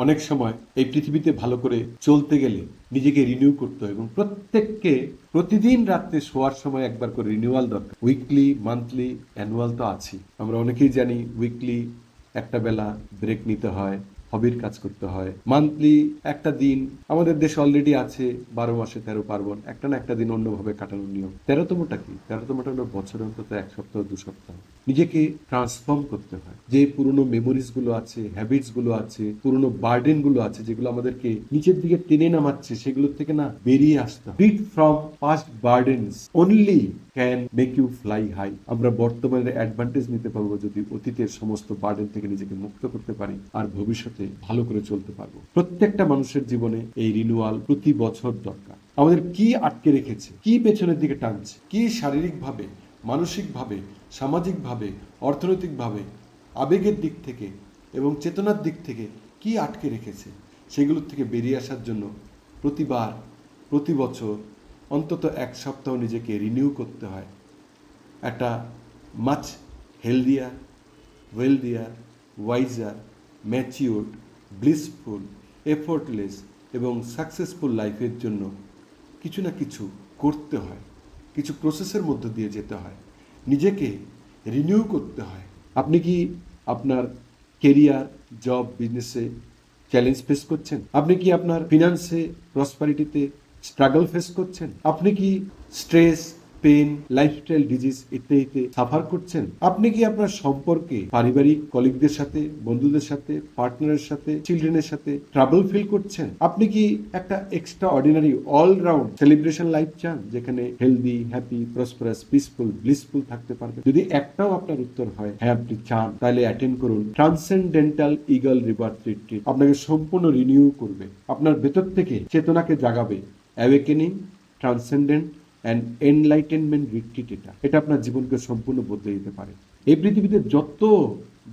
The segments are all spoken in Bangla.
অনেক সময় এই পৃথিবীতে ভালো করে চলতে গেলে নিজেকে রিনিউ করতে হয় এবং প্রত্যেককে প্রতিদিন রাত্রে শোয়ার সময় একবার করে রিনিউয়াল দরকার। উইকলি, মান্থলি, অ্যানুয়াল তো আছেই। আমরা অনেকেই জানি উইকলি একটা বেলা ব্রেক নিতে হয়, হবির কাজ করতে হয়। মান্থলি একটা দিন, আমাদের দেশে অলরেডি আছে 12 মাসে 13 পার্বণ, একটা না একটা দিন অন্যভাবে কাটানোর নিয়ম। 13তমটা কি? 13তমটা হলো বছরে অন্তত 1 সপ্তাহ 2 সপ্তাহ নিজেকে ট্রান্সফর্ম করতে হয়। যে পুরনো মেমোরিজ গুলো আছে, হ্যাবিটস গুলো আছে, পুরনো বার্ডেন গুলো আছে, যেগুলো আমাদেরকে নিচের দিকে টেনে নামাচ্ছে, সেগুলোর থেকে না বেরিয়ে আসতে হয়। Freed from past burdens only can make you fly high. আমরা বর্তমানের অ্যাডভান্টেজ নিতে পারবো যদি অতীতের সমস্ত বার্ডেন থেকে নিজেকে মুক্ত করতে পারি আর ভবিষ্যতে ভালো করে চলতে পারবো। প্রত্যেকটা মানুষের জীবনে এই রিনিউয়াল প্রতি বছর দরকার। আমাদের কি আটকে রেখেছে, কি পেছনের দিকে টানছে, কি শারীরিকভাবে, মানসিকভাবে, সামাজিকভাবে, অর্থনৈতিকভাবে, আবেগের দিক থেকে এবং চেতনার দিক থেকে কি আটকে রেখেছে, সেগুলোর থেকে বেরিয়ে আসার জন্য প্রতিবার, প্রতি বছর অন্তত 1 সপ্তাহ নিজেকে রিনিউ করতে হয়। একটা much healthier, wealthier, wiser, matured, blissful, effortless এবং সাকসেসফুল লাইফের জন্য কিছু না কিছু করতে হয়, কিছু প্রসেসের মধ্য দিয়ে যেতে হয়, নিজেকে রিনিউ করতে হয়। আপনি কি আপনার কেরিয়ার, জব, বিজনেসে চ্যালেঞ্জ ফেস করছেন? আপনি কি আপনার ফিনান্সে, প্রসপারিটিতে স্ট্রাগল ফেস করছেন? আপনি কি স্ট্রেস, পেন, লাইফস্টাইল ডিজিজ ইত্যাদিতে সাফার করছেন? আপনি কি আপনার সম্পর্কে পারিবারিক কলিগদের সাথে, বন্ধুদের সাথে, পার্টনারের সাথে, চিলড্রেনের সাথে ট্রাবল ফিল করছেন? আপনি কি একটা extra ordinary all round celebration life চান, যেখানে healthy, happy, prosperous, peaceful, blissful থাকতে পারবেন? যদি একটাও আপনার উত্তর হয় হ্যাঁ আপনি চান, তাহলে অ্যাটেন্ড করুন ট্রান্সেন্ডেন্টাল ইগল রিবার্থ রিট্রিট। আপনাকে সম্পূর্ণ রিনিউ করবে, আপনার ভেতর থেকে চেতনাকে জাগাবে। Awakening, transcendent and enlightenment retreat. এটা আপনার জীবনকে সম্পূর্ণ বদলে দিতে পারে। এই পৃথিবীতে যত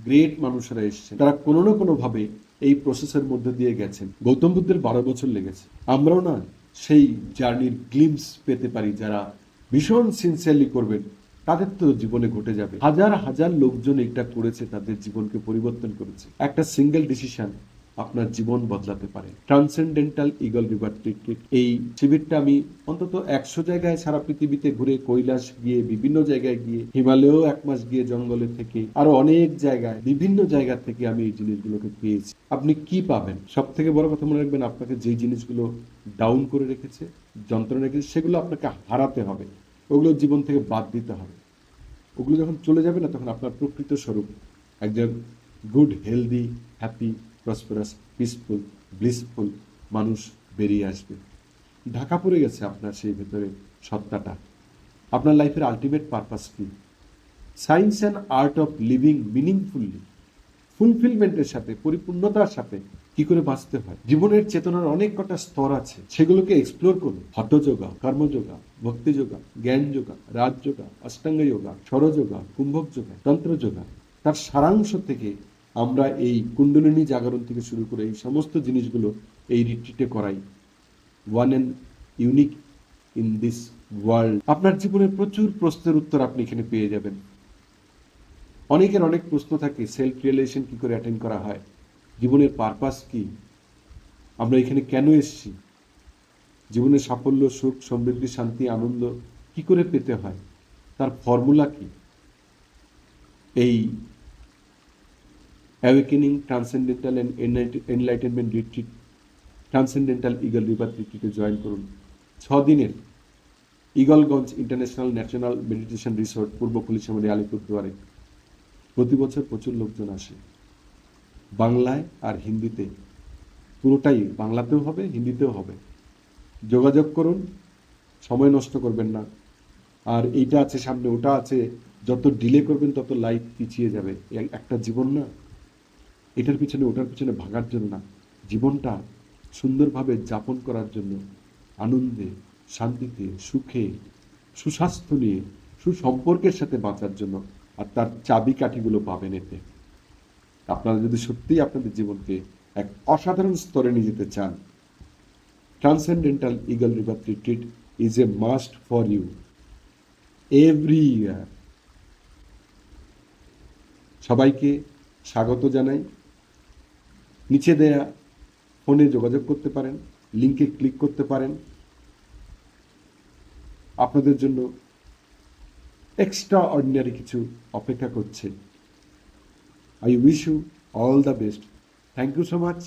গ্রেট মানুষেরা এসেছেন, তারা কোনো না কোনো ভাবে এই প্রসেসের মধ্যে দিয়ে গেছেন। গৌতম বুদ্ধের 12 বছর লেগেছে। আমরাও না সেই জার্নির গ্লিমস পেতে পারি। যারা ভীষণ সিনসিয়ারলি করবেন, তাদের তো জীবনে ঘটে যাবে। হাজার হাজার লোকজন এটা করেছে, তাদের জীবনকে পরিবর্তন করেছে। একটা সিঙ্গেল ডিসিশন আপনার জীবন বদলাতে পারে। ট্রান্সেন্ডেন্টাল ইগল রিভার ট্রিট, এই শিবিরটা আমি অন্তত 100 জায়গায় সারা পৃথিবীতে ঘুরে, কৈলাস গিয়ে, বিভিন্ন জায়গায় গিয়ে, হিমালয়েও 1 মাস গিয়ে, জঙ্গলে থেকে, আরো অনেক জায়গায়, বিভিন্ন জায়গা থেকে আমি এই জিনিসগুলোকে পেয়েছি। আপনি কি পাবেন? সব থেকে বড় কথা মনে রাখবেন, আপনাকে যে জিনিসগুলো ডাউন করে রেখেছে, যন্ত্রণা রেখেছে, সেগুলো আপনাকে হারাতে হবে, ওগুলো জীবন থেকে বাদ দিতে হবে। ওগুলো যখন চলে যাবে না, তখন আপনার প্রকৃত স্বরূপ একজন good, healthy, happy, prosperous, peaceful, blissful মানুষ বেরিয়ে আসবে। ঢাকা পড়ে গেছে আপনার সেই ভেতরে সত্তাটা। আপনার লাইফের আলটিমেট পারপাস কি? Science and art of living meaningfully, ফুলফিলমেন্টের সাথে, পরিপূর্ণতার সাথে কি করে বাঁচতে হয়। জীবনের চেতনার অনেক কটা স্তর আছে, সেগুলোকে এক্সপ্লোর করুন। হঠযোগা, কর্মযোগা, ভক্তি যোগা, জ্ঞান যোগা, রাজযোগা, অষ্টাঙ্গ যোগা, স্বরযোগা, কুম্ভক যোগা, তন্ত্র যোগা, তার সারাংশ থেকে আমরা এই কুণ্ডলিনী জাগরণ থেকে শুরু করে এই সমস্ত জিনিসগুলো এই রিট্রিটে করাই। One and unique in this world. আপনার জীবনের প্রচুর প্রশ্নের উত্তর আপনি এখানে পেয়ে যাবেন। অনেকের অনেক প্রশ্ন থাকে, সেলফ রিয়েলাইজেশন কি করে অ্যাটেন্ড করা হয়, জীবনের পারপাস কি, আমরা এখানে কেন এসেছি, জীবনের সাফল্য, সুখ, সমৃদ্ধি, শান্তি, আনন্দ কি করে পেতে হয়, তার ফর্মুলা কি। এই awakening transcendental and enlightenment retreat, transcendental eagle river রিট্রিটে জয়েন করুন। 6 দিনের Eagleganj international national meditation resort, পূর্ব পুলিশামারি, আলিপুরদুয়ারে। প্রতি বছর প্রচুর লোকজন আসে, বাংলায় আর হিন্দিতে। পুরোটাই বাংলাতেও হবে, হিন্দিতেও হবে। যোগাযোগ করুন, সময় নষ্ট করবেন না। আর এইটা আছে সামনে, ওটা আছে, যত ডিলে করবেন তত লাইফ পিছিয়ে যাবে। একটা জীবন না, এটার পিছনে ওটার পিছনে ভাগার জন্য না, জীবনটা সুন্দরভাবে যাপন করার জন্য, আনন্দে, শান্তিতে, সুখে, সুস্বাস্থ্য নিয়ে, সুসম্পর্কের সাথে বাঁচার জন্য। আর তার চাবিকাঠিগুলো পাবেন এতে। আপনারা যদি সত্যিই আপনাদের জীবনকে এক অসাধারণ স্তরে নিয়ে যেতে চান, transcendental eagle river retreat is a must for you every year. সবাইকে স্বাগত জানাই। নিচে দেয়া ফোনে যোগাযোগ করতে পারেন, লিঙ্কে ক্লিক করতে পারেন। আপনাদের জন্য এক্সট্রা অর্ডিনারি কিছু অপেক্ষা করছে। I wish you all the best. Thank you so much.